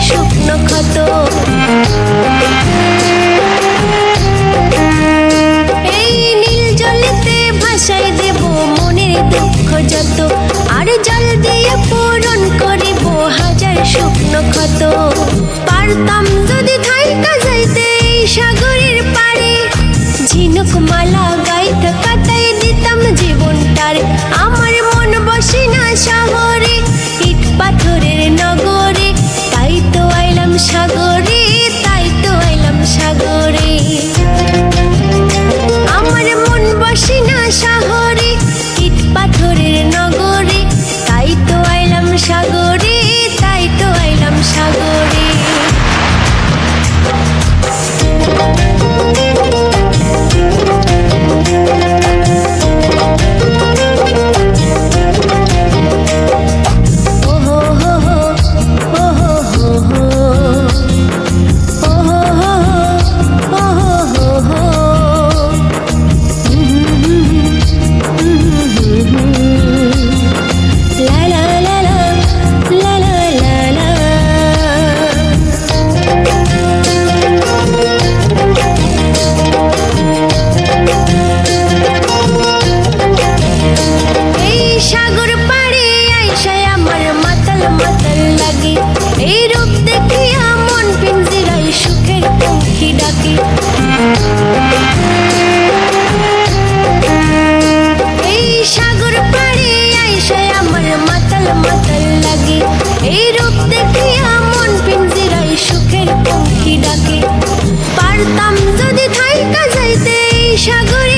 শুকনো ক্ষত। এই নীল জলেতে ভাসাই দেব মনের দুঃখ যত, আর জল দিয়ে পূরণ করিব হাজার শুকনো ক্ষত। পারতাম যদি থাইকা যাইতে এই সাগরের পাড়ে, ঝিনুক মালা গাইতে কাটাই দিতাম জীবনটার। আমার মন বসে না শহরে, ইট পাথরের নগরে, তাই তো আইলাম সাগরে, তাই তো আইলাম সাগরে। আমার মন বসে না শহরে, ইট পাথরের নগরে, তাই তো আইলাম সাগরে, তাই তো আইলাম সাগরে। মাতাল লাগে এই রূপ দেখিয়া, মন পিঞ্জিরায় সুখের পঙ্খী ডাকে। এই সাগর পাড়ে আইসায় আমার মাতাল মাতাল লাগে, এই রূপ দেখিয়া মন পিঞ্জিরায় সুখের পঙ্খী ডাকে। পারতাম যদি থাইকা যাইতে এই সাগরে